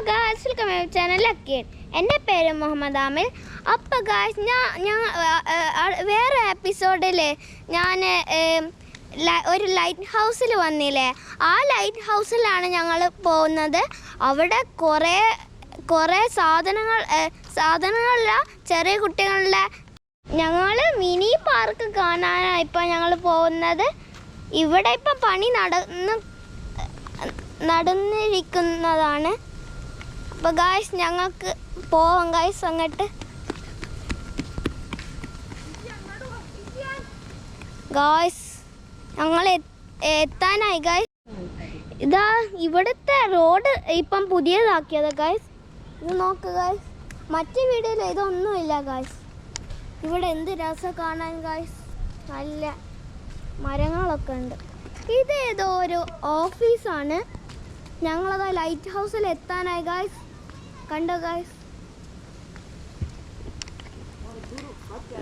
Guys welcome my ചാനലിലേക്ക്. എൻ്റെ പേര് മുഹമ്മദ് ആമിൽ. അപ്പോൾ ഗായ്സ് ഞാൻ വേറെ എപ്പിസോഡിൽ ഞാൻ ഒരു ലൈറ്റ് ഹൗസിൽ വന്നില്ലേ, ആ ലൈറ്റ് ഹൗസിലാണ് ഞങ്ങൾ പോകുന്നത്. അവിടെ കുറേ സാധനങ്ങളില്ല, ചെറിയ കുട്ടികളുടെ ഞങ്ങൾ മിനി പാർക്ക് കാണാനാണ് ഇപ്പോൾ ഞങ്ങൾ പോകുന്നത്. ഇവിടെ ഇപ്പം പണി നടന്നിരിക്കുന്നതാണ്. അപ്പോൾ ഗായ്സ് ഞങ്ങൾക്ക് പോവാം ഗായ്സ് അങ്ങോട്ട്. ഗായ്സ് ഞങ്ങൾ എത്താനായി ഗായ്സ്. ഇതാ ഇവിടുത്തെ റോഡ് ഇപ്പം പുതിയതാക്കിയത് ഗായ്സ്. ഇത് നോക്ക് ഗായ്സ്, മറ്റേ വീഡിയോയിൽ ഇതൊന്നുമില്ല ഗായ്സ്. ഇവിടെ എന്ത് രസം കാണാൻ ഗായ്സ്, നല്ല മരങ്ങളൊക്കെ ഉണ്ട്. ഇതേതോ ഒരു ഓഫീസാണ്. ഞങ്ങളതാ ലൈറ്റ് ഹൗസിൽ എത്താനായി ഗായ്സ്. കണ്ടോ ഗായ്സ്,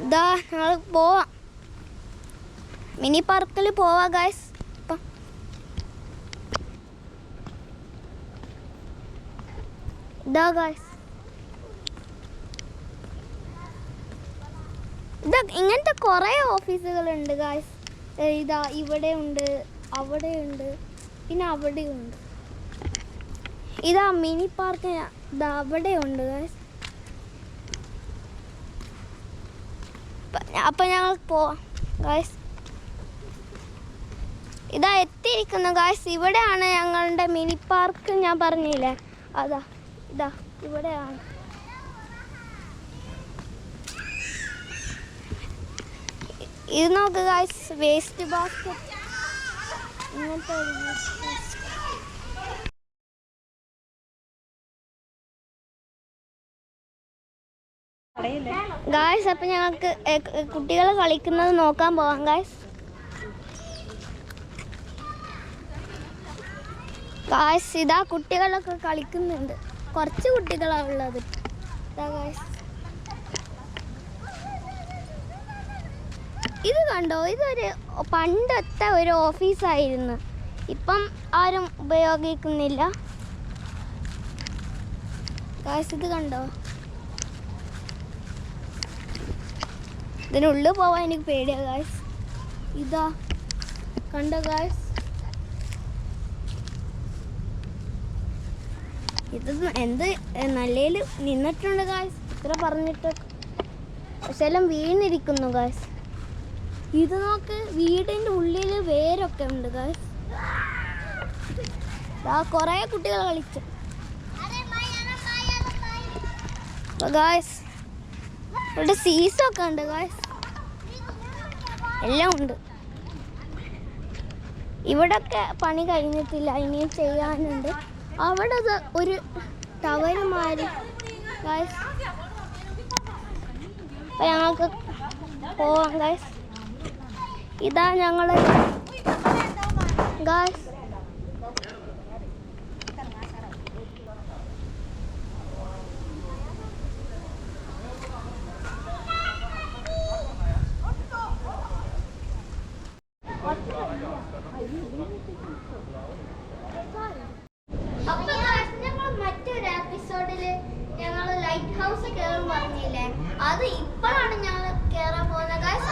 ഇതാ ഞങ്ങൾ പോവാം, മിനി പാർക്കിൽ പോവാം ഗായ്സ്. ഇപ്പം ഇതാ ഗായ്സ്, ഇങ്ങനത്തെ കുറേ ഓഫീസുകളുണ്ട് ഗായ്സ്. ഇതാ ഇവിടെ ഉണ്ട്, അവിടെ ഉണ്ട്, പിന്നെ അവിടെയുണ്ട്. ഇതാ മിനി പാർക്ക് ഇതാ അവിടെ ഉണ്ട് ഗായ്സ്. അപ്പം ഞങ്ങൾ പോവാം ഗായ്സ്. ഇതാ എത്തിയിരിക്കുന്നു ഗായ്സ്. ഇവിടെയാണ് ഞങ്ങളുടെ മിനി പാർക്ക്, ഞാൻ പറഞ്ഞില്ലേ, ഇതാ ഇവിടെയാണ്. ഇത് നോക്ക് ഗായ്സ്, വേസ്റ്റ് ബാസ്ക്കറ്റ് ഇങ്ങനത്തെ ഒരു ഗായ്സ്. അപ്പം ഞങ്ങൾക്ക് കുട്ടികൾ കളിക്കുന്നത് നോക്കാൻ പോവാം ഗായ്സ്. ഗായ്സ് ഇതാ കുട്ടികളൊക്കെ കളിക്കുന്നുണ്ട്, കുറച്ച് കുട്ടികളാണ് ഉള്ളത്. ഇതാ ഗായ്സ്, ഇത് കണ്ടോ, ഇതൊരു പണ്ടത്തെ ഒരു ഓഫീസായിരുന്നു, ഇപ്പം ആരും ഉപയോഗിക്കുന്നില്ല ഗായ്സ്. ഇത് കണ്ടോ, ഇതിനുള്ളിൽ പോവാൻ എനിക്ക് പേടിയാണ് ഗായ്സ്. ഇതാ കണ്ടോ ഗായ്സ്, ഇത് എന്ത് നല്ലയിൽ നിന്നിട്ടുണ്ട് ഗായ്സ്. ഇത്ര പറഞ്ഞിട്ട് പക്ഷെ എല്ലാം വീണിരിക്കുന്നു ഗായ്സ്. ഇത് നോക്ക്, വീടിൻ്റെ ഉള്ളിൽ വേരൊക്കെ ഉണ്ട് ഗായ്സ്. കുറേ കുട്ടികൾ കളിച്ചു ഗായ്സ്. ഇവിടെ സീസൊക്കെ ഉണ്ട് ഗായ്സ്, എല്ലാം ഉണ്ട്. ഇവിടൊക്കെ പണി കഴിഞ്ഞിട്ടില്ല, ഇനിയും ചെയ്യാനുണ്ട്. അവിടെ ഒരു ടവർ മാറി ഗായ്സ്. അപ്പം ഞങ്ങൾക്ക് പോവാം ഗായ്സ്. ഇതാ ഞങ്ങൾ ഗായ്സ്. അപ്പോൾ ഞങ്ങൾ മറ്റൊരു എപ്പിസോഡിൽ ഞങ്ങൾ ലൈറ്റ് ഹൗസ് കയറും പറഞ്ഞില്ലേ, അത് ഇപ്പോഴാണ് ഞങ്ങൾ കയറാൻ പോകുന്നത് ഗായ്സ്.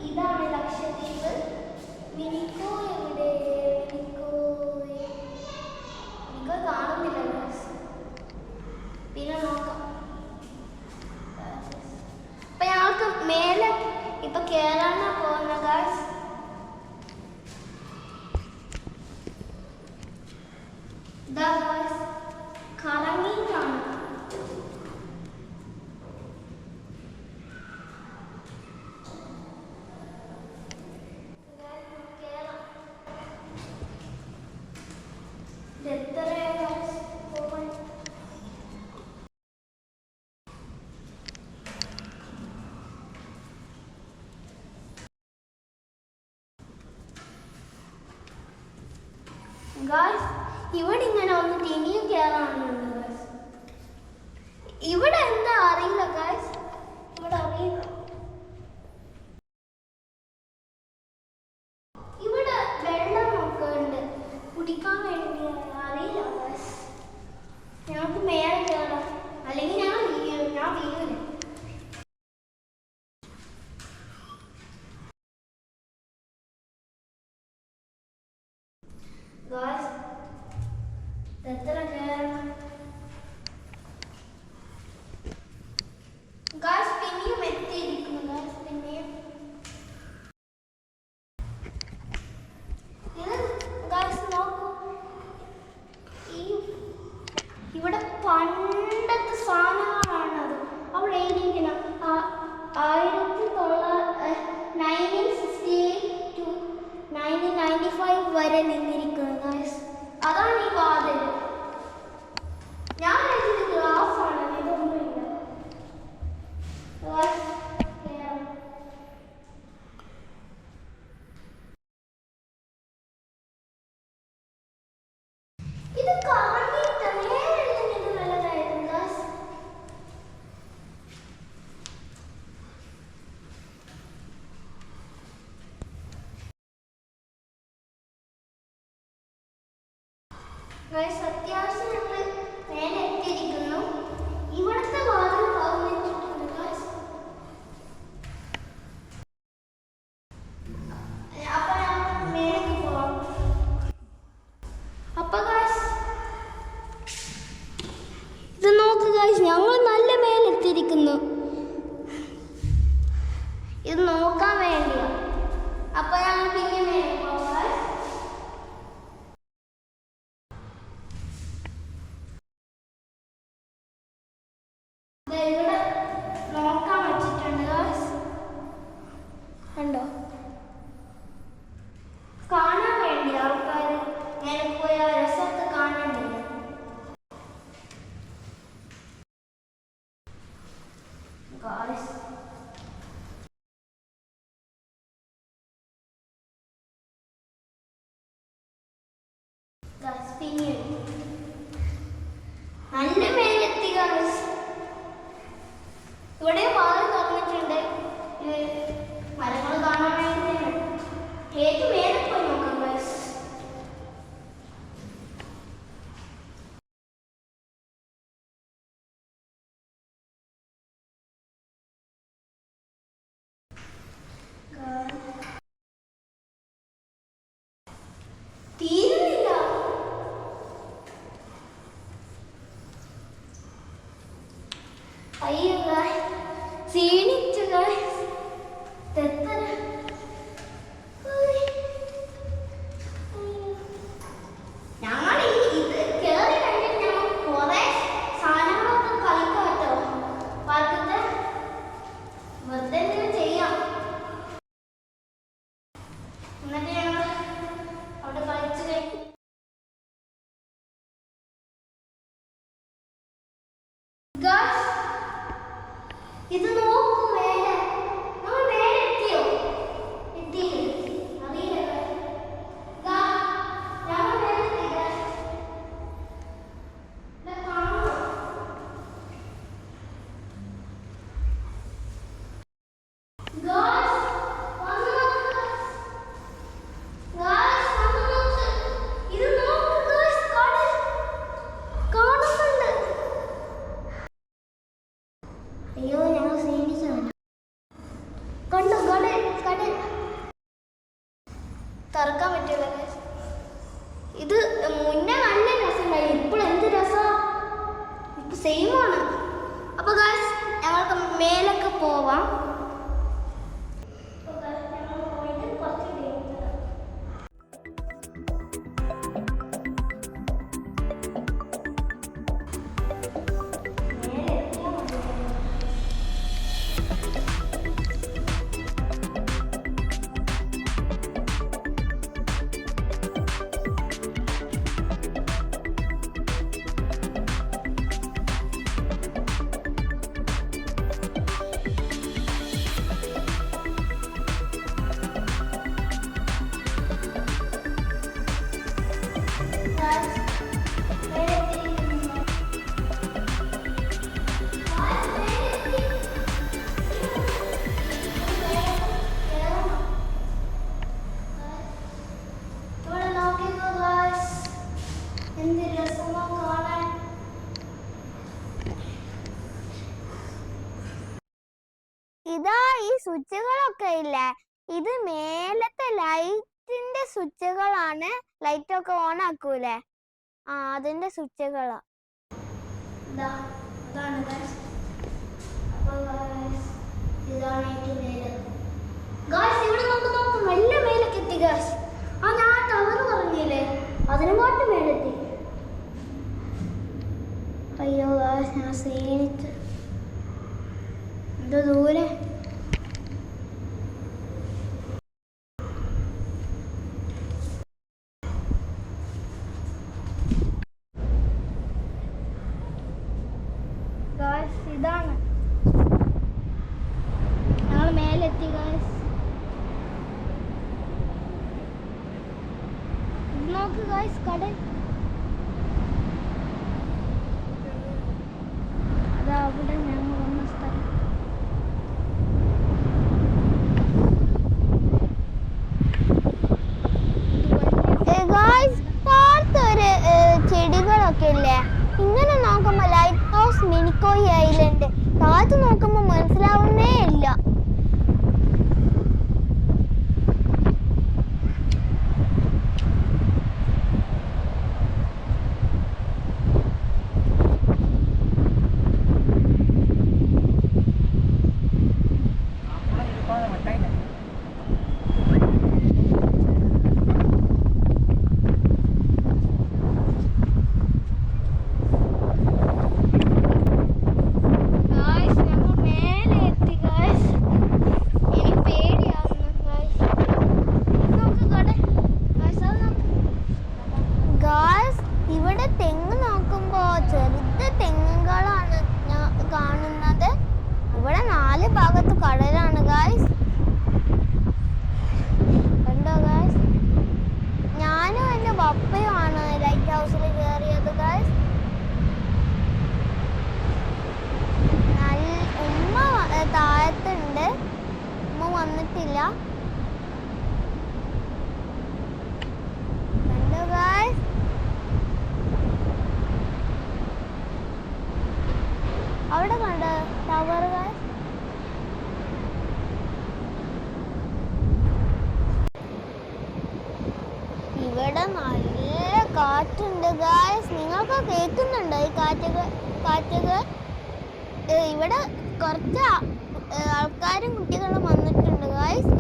ഇതാണ് ലക്ഷദ്വീപ്. മിനിക്കോ എവിടെ? മിനിക്കോ കാണുന്നില്ല ഗായ്സ്, പിന്നെ നോക്കാം. അപ്പൊ ഞങ്ങൾക്ക് മേലെ ഇപ്പൊ കേറാനാ പോകുന്ന ഗായ്സ്. ഇതാ ഗായ്സ്, കറങ്ങിയിട്ടാണ്. ഗായ്സ് ഇവിടെ ഇങ്ങനെ ഒന്ന് തിനിയും കയറാനുണ്ട് ഗായ്സ്. ഇവിടെ എന്താ അറിയില്ല ഗൈസ്, ഇവിടെ അറിയില്ല. ഇവിടെ വെള്ളം ഒക്കെ ഉണ്ട് കുടിക്കാൻ വേണ്ടി, അറിയില്ല ഗൈസ്. ഞങ്ങൾക്ക് മേലെ കയറാം, അല്ലെങ്കിൽ ഞാൻ വീഴൂല. ഗൈസ് എത്ര കയറണം? ഗൈസ് പിന്നെയും എത്തിയിരിക്കുന്നു. ഗൈസ് പിന്നെയും ഇത് ഗൈസ് നോക്കൂ, ഇവിടെ പണ്ടത്തെ സാധനങ്ങളാണത്. അവിടെ എഴുതിയിരിക്കണം 1968 to 1995 വരെ നിന്നിരിക്കുന്നു ഗൈസ്. അതാണ് ഈ വാതിൽ. ഞാൻ എഴുതിയത് ഗ്ലാസ് ആണ്, ഇതൊന്നുമില്ല. ഇത് കറങ്ങിയിട്ട് നേരെ നല്ലതായിരുന്നു ഗൈസ്. ഗൈസ് അത്യാവശ്യം ഞങ്ങൾ നേരെ എത്തിയിരിക്കുന്നു. ഇവിടുത്തെ വാതിൽ തുറന്നിട്ടുണ്ട് ഗൈസ്. അപ്പൊ ഞാൻ മേലേക്ക് പോവാം. അപ്പൊ ഗൈസ് ഇത് നോക്ക് ഗൈസ്, ഞങ്ങൾ നല്ല മേലെത്തിയിരിക്കുന്നു. ഇത് നോക്കാൻ വേണ്ടിയാ. അപ്പൊ ഞങ്ങൾ പിന്നെ മേലെ പോവാം ഗൈസ്. ഇവിടെ നോക്കാൻ വെച്ചിട്ടുണ്ട് ഗൈസ്, കണ്ടോ? കാണാൻ വേണ്ടി ആൾക്കാർ ഞാൻ പോയ രസത്ത് കാണണ്ടേ. ഗൈസ് പിന്നെ നല്ല മേലെത്തി ഗൈസ്. ഇവിടെ വാതിൽ തുറന്നിട്ടുണ്ട്. മരങ്ങൾ കാണാൻ വേണ്ടി ഏറ്റവും മേലെ പോയി നോക്കാം ഗൈസ്. തീരുന്നില്ല. അയ്യോ ഗൈസ്, ക്ഷീണിച്ചു ഗൈസ്. ഞങ്ങൾ ഇത് കേറി കഴിഞ്ഞിട്ട് ഞങ്ങൾ കുറെ സാധനങ്ങളൊക്കെ കളിക്കാം കേട്ടോ. പാർക്കത്തെ വെറുതെ എന്തെങ്കിലും ചെയ്യാം. എന്നിട്ട് ഞങ്ങൾ അവിടെ കളിച്ചു കഴിഞ്ഞു. ഗൈസ് ഇത് നോക്കൂ, മേലെ നമ്മൾ മേലെ എത്തിയോ? എത്തിയില്ല, അറിയില്ല. ഞങ്ങൾ മേലെ എത്തി ഗൈസ്. കാണോ ഗൈസ്? അയ്യോ ഞങ്ങൾ ക്ഷീണിച്ചാണ്. കണ്ടോ കടൽ കടൽ തുറക്കാൻ പറ്റില്ല ഗൈസ്. ഇത് മുന്നേ നല്ല രസമുണ്ടായി, ഇപ്പോൾ എന്ത് രസമാണ്, ഇപ്പൊ സെയിമാണ്. അപ്പൊ ഗൈസ് ഞങ്ങൾക്ക് മേലൊക്കെ പോവാം. ഈ സ്വിച്ചുകളൊക്കെ ഇല്ലേ, ഇത് മേലത്തെ ലൈറ്റിന്റെ സ്വിച്ചുകളാണ്. ലൈറ്റ് ഒക്കെ ഓൺ ആക്കൂലേ, അതിന്റെ സ്വിച്ചുകളാ. ഇവിടെ നോക്ക് നല്ല മേലൊക്കെ എത്തി ഗായ്സ്. ഞാൻ ടവർ പറഞ്ഞില്ലേ, അതിനുമായിട്ട് മേലെത്തി. അയ്യോ ഗായ്സ്, ഞാൻ സീനിച്ച് എന്തോ ദൂരെ. ഗായ്സ് ഇതാണ്, ഞങ്ങൾ മേലെത്തി ഗായ്സ്. നോക്ക് ഗായ്സ്, കടൽ. അതാ അവിടെ ഞങ്ങൾ വന്ന സ്ഥലം. ചെടികളൊക്കെ ഇല്ലേ, ഇങ്ങനെ നോക്കുമ്പോ ലൈറ്റ് ഹൗസ് മിനിക്കോയി ഐലൻഡ്, താഴത്ത് നോക്കുമ്പോ മനസ്സിലാവുന്നേ ഇല്ല. വന്നിട്ടില്ല. കണ്ടോ ഗായ്സ്, അവിടെ കണ്ടോ ടവർ ഗായ്സ്. ഇവിടെ നല്ല കാറ്റുണ്ട് ഗായ്സ്. നിങ്ങൾക്ക് കേൾക്കുന്നുണ്ടോ ഈ കാറ്റുകൾ? ഇവിടെ കുറച്ച് ആൾക്കാരും കുട്ടികളും വന്നിട്ടുണ്ട് ഗായ്സ്.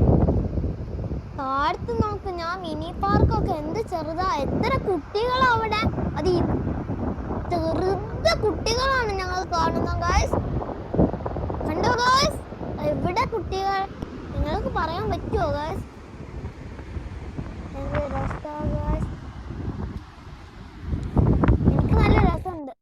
താഴത്ത് നോക്ക്, ഞാൻ മിനി പാർക്കൊക്കെ എന്ത് ചെറുതാ, എത്ര കുട്ടികളാ അവിടെ. അത് ചെറുത കുട്ടികളാണ് ഞങ്ങൾ കാണുന്നത് ഗായ്സ്. കണ്ടോ ഗായ്സ്, എവിടെ കുട്ടികൾ, നിങ്ങൾക്ക് പറയാൻ പറ്റുമോ ഗായ്സ്? എന്ത് രസാ ഗായ്സ്, എനിക്ക് നല്ല രസമുണ്ട്.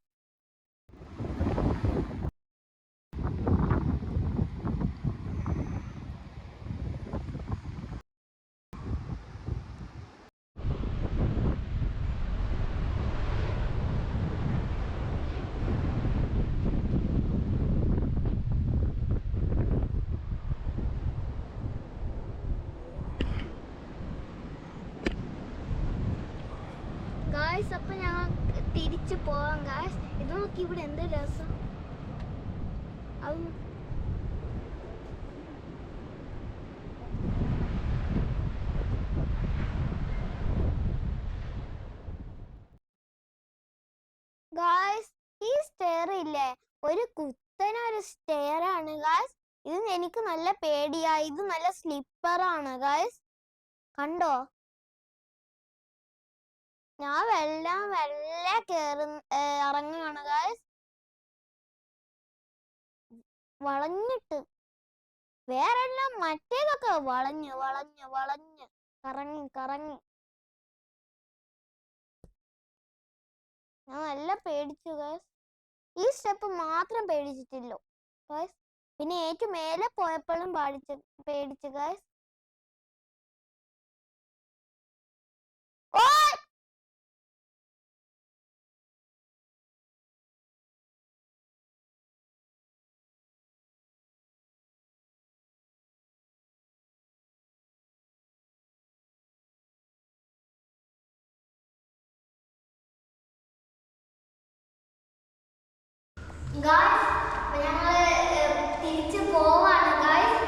ഗായ്സ്, അപ്പൊ ഞങ്ങൾ തിരിച്ചു പോവാം ഗായ്സ്. ഇത് നോക്കി, ഇവിടെ എന്ത് രസം. ഗായ്സ്, ഈ സ്റ്റെയർ ഇല്ലേ, ഒരു കുത്തനൊരു സ്റ്റെയർ ആണ് ഗായ്സ്. ഇത് എനിക്ക് നല്ല പേടിയായി. ഇത് നല്ല സ്ലിപ്പറാണ് ഗായ്സ്. കണ്ടോ, ഞാൻ വെള്ള ഇറങ്ങുകയാണ് ഗായ്സ്. വളഞ്ഞിട്ട് വേറെല്ലാം മറ്റേതൊക്കെ വളഞ്ഞ് വളഞ്ഞ് വളഞ്ഞ് കറങ്ങി കറങ്ങി. ഞാൻ നല്ല പേടിച്ചു ഗായ്സ്. ഈ സ്റ്റെപ്പ് മാത്രം പേടിച്ചിട്ടില്ലോ ഗായ്സ്. പിന്നെ ഏറ്റവും മേലെ പോയപ്പോഴും പേടിച്ചു ഗായ്സ്. ഗായ്സ്, ഞങ്ങൾ തിരിച്ചു പോവാണ് ഗായ്സ്.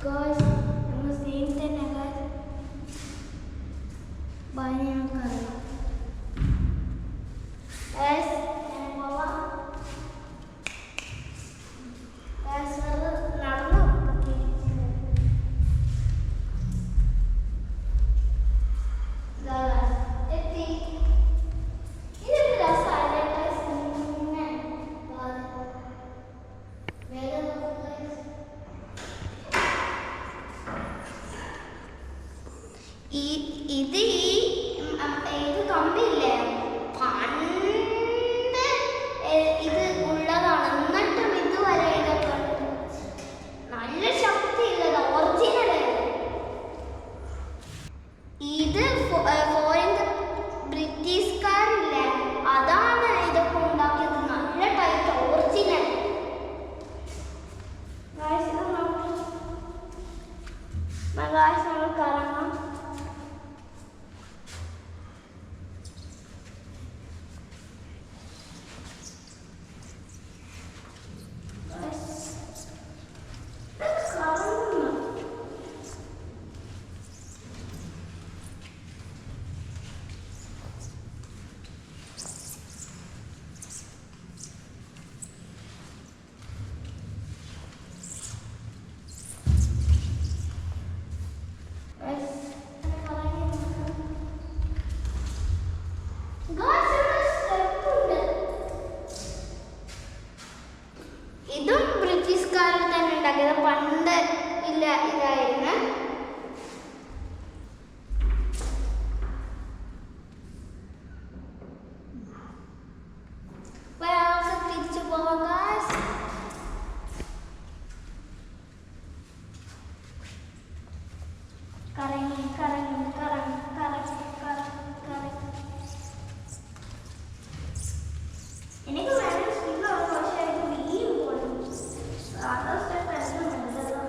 Guys, നമ്മൾ സെയിം തന്നെ ഭയങ്കര ഇത് ഇത് കമ്പില്ലേ പണ്ട് ഇത് ഉള്ളതാണ്. എന്നിട്ടും ഇതുവരെ ഇതൊക്കെ നല്ല ശക്തിയുള്ളത് ഒറിജിനൽ. ഇത് ഫോറിൻ ബ്രിട്ടീഷുകാരില്ലേ അതാണ് ഇതൊക്കെ ഉണ്ടാക്കിയത്. നല്ല ടൈറ്റ് ഒറിജിനൽ. നമ്മൾ കറങ്ങാം. ഇതും ബ്രിട്ടീഷുകാരിൽ തന്നെ ഉണ്ടാക്കിയത്. പണ്ട് ഇല്ല ഇതായിരുന്നു. തിരിച്ചു പോവാം. കറങ്ങി കറങ്ങി കറങ്ങി കറങ്ങി കറങ്ങി കറങ്ങി എനിക്ക് വേണം സ്പീക്കർ. പക്ഷേ ഈ പോലും സാധാ സ്റ്റെപ്പ് എല്ലാം ഉണ്ടല്ലോ.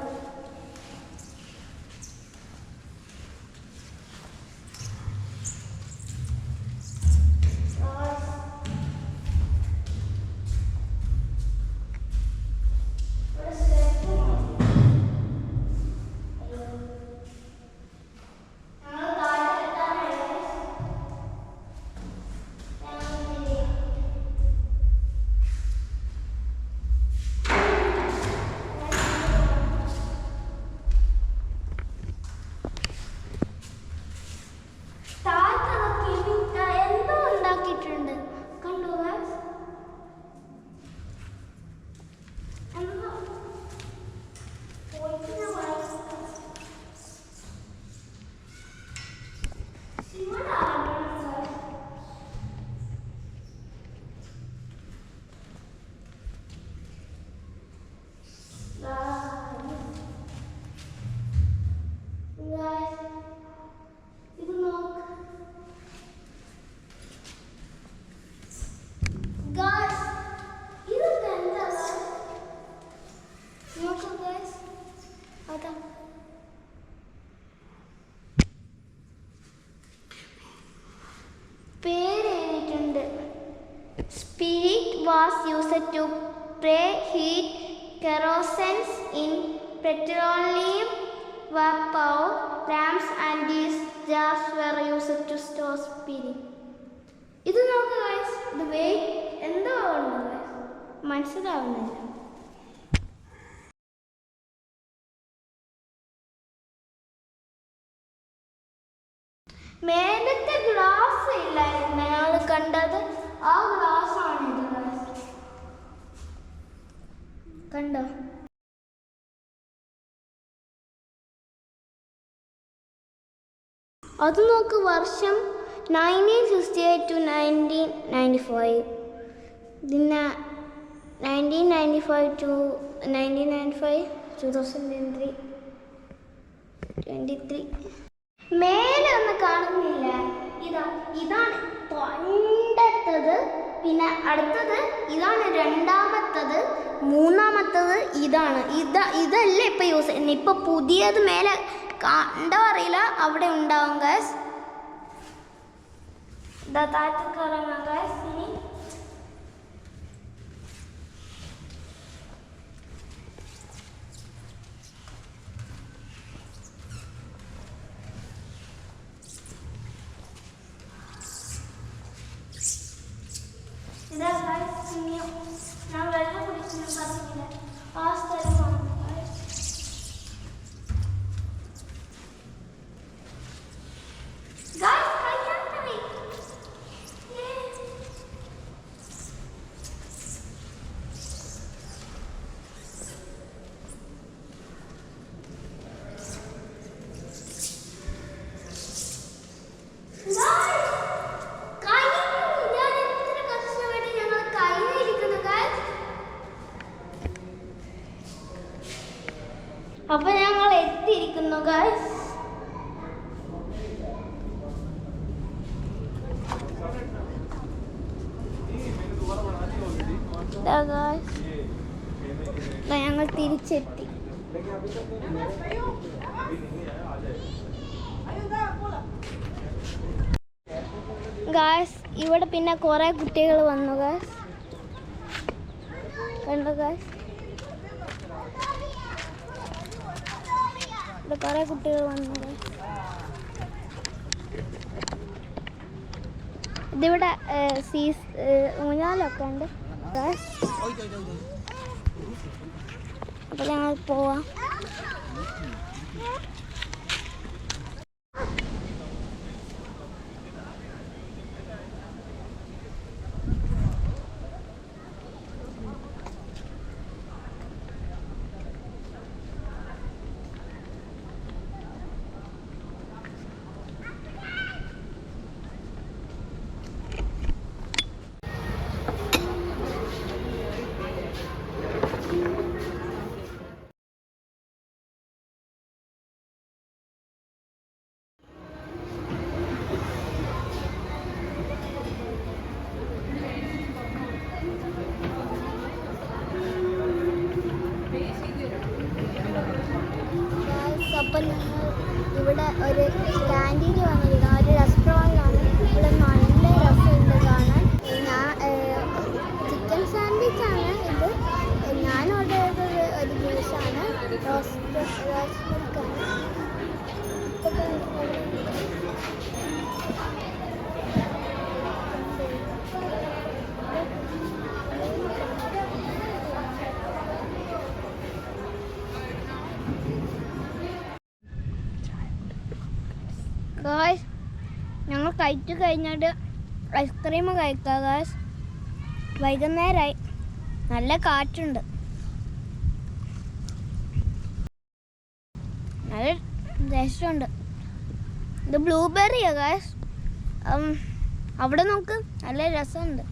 പേരെഴുതിയിട്ടുണ്ട്. Spirit was used to preheat kerosene in petroleum vapor lamps and these jars were used to store spirit. ഇത് നോക്കുക guys, ഇത് എന്തോ ഉണ്ട് മനസ്സിലാവുന്നില്ല. മേലത്തെ ഗ്ലാസ് ഇല്ലായിരുന്നു ഞങ്ങൾ കണ്ടത്. ആ ഗ്ലാസ് ആണ് ഇത് കണ്ടോ. അത് നോക്ക്, വർഷം 1968 to 1995. പിന്നെ 1995 to 1995 2003 23. മേലെ ഒന്നും കാണുന്നില്ല. ഇതാണ് പണ്ടത്തത്. പിന്നെ അടുത്തത് ഇതാണ് രണ്ടാമത്തത്. മൂന്നാമത്തത് ഇതാണ്. ഇതല്ല ഇപ്പം യൂസ് ചെയ്യുന്നത്. ഇപ്പം പുതിയത് മേലെ കണ്ടോ അറിയില്ല, അവിടെ ഉണ്ടാവും ഗൈസ്. താഴത്തേക്ക് ഇറങ്ങാം ഗൈസ്. ഇനി അപ്പൊ ഞങ്ങൾ എത്തിയിരിക്കുന്നു ഗൈസ്. ഞങ്ങൾ തിരിച്ചെത്തി. ഗായ്സ് ഇവിടെ പിന്നെ കുറെ കുട്ടികൾ വന്നു ഗായ്സ്. കണ്ടോ ഗായ്സ്, ഇവിടെ കുറെ കുട്ടികൾ വന്നു ഗായ്സ്. ഇതിവിടെ ഊഞ്ഞാലൊക്കെ ഉണ്ട് ഗായ്സ്. അപ്പൊ ഞങ്ങൾ പോവാം. അപ്പം ഞങ്ങൾ ഇവിടെ ഒരു ക്യാൻറ്റീനിൽ വന്നിരിക്കണം, ഒരു റെസ്റ്റോറൻറ്റാണ്. ഇവിടെ നല്ല രസമുണ്ട് കാണാൻ. ചിക്കൻ സാൻഡ്വിച്ചാണ് ഇത്. ഞാൻ ഓർഡർ ചെയ്തത് ഒരു ജ്യൂസാണ്, റോസ് മിൽക്കാണ്. ഗായ്സ് ഞങ്ങൾ കഴിച്ചു കഴിഞ്ഞിട്ട് ഐസ്ക്രീം കഴിക്കാം ഗായ്സ്. വൈകുന്നേരമായി, നല്ല കാറ്റുണ്ട്, നല്ല ടേസ്റ്റുണ്ട്. ഇത് ബ്ലൂബെറിയാ ഗായ്സ്. അവിടെ നോക്ക്, നല്ല രസമുണ്ട്.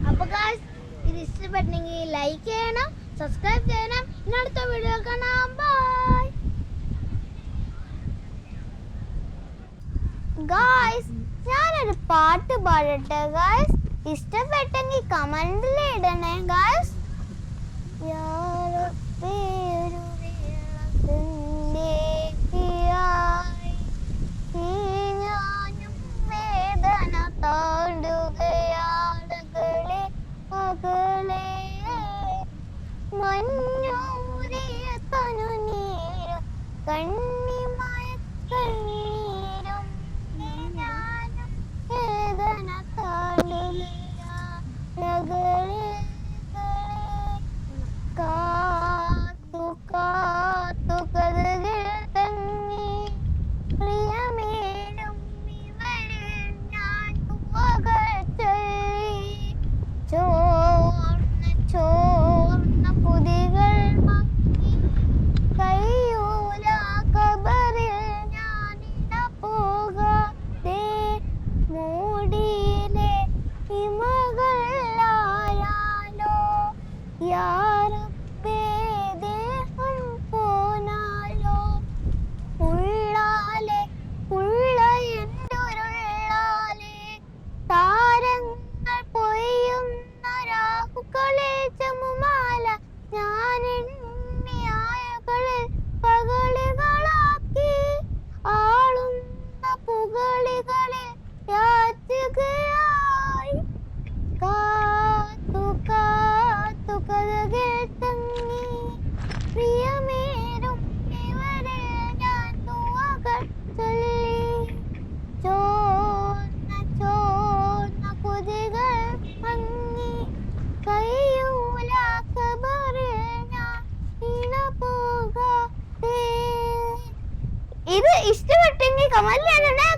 അപ്പോൾ ഗായ്സ് ഇത് ഇഷ്ടപ്പെട്ടെങ്കിൽ ലൈക്ക് ചെയ്യണം, സബ്സ്ക്രൈബ് ചെയ്യണം. ഇനി അടുത്ത വീഡിയോ കാണാം. Bye guys. ഞാനൊരു പാട്ട് പാടട്ടെ ഗായ്സ്. ഇഷ്ടപ്പെട്ടെങ്കിൽ കമന്റിൽ ഇടണേ ഗായ്സ്. ഞാനും വേദന താണ്ടുകയാളുകളെ മകളെ മഞ്ഞൂരിയ തനുനീരും കണ്ണിമായ കണ്ണീരും ഞാനും വേദന താണ്ടുകയാളുകളെ കാത്തു കാത്തു കഥകൾ തങ്ങി പ്രിയമേലും ഇവരിൽ ഞാൻ തുവകൾ ചൊല്ലി ചോർന്ന പുതികൾ മങ്ങി കയ്യൂല കബറിൽ ഞാനിട പോകാതെ മൂടിയിലെ ഹിമകളായാലോ യാറപ്പേ ദേഹം പോനാലോ ഉള്ളാലെ ഉള്ള എന്തൊരുള്ളാലെ താരങ്ങൾ പൊയ്യുന്ന രാഹുക്കളിൽ ചമുമാല ഞാൻ എണ്ണിയായകളിൽ പകളികളാക്കി ആളുന്ന പുകളികളിൽ യാചകയായി കാത്തു കാത്തു കഥകൾ തങ്ങി പ്രിയമേരും ഇവരെ ഞാൻ തുവകൾ ചൊല്ലി ചോർന്ന കുതികൾ മങ്ങി കയ്യൂല കബറിൽ ഞാൻ ഇണ പോകാതെ. ഇത് ഇഷ്ടപ്പെട്ടെങ്കിൽ കമന്റ് ചെയ്യണേ.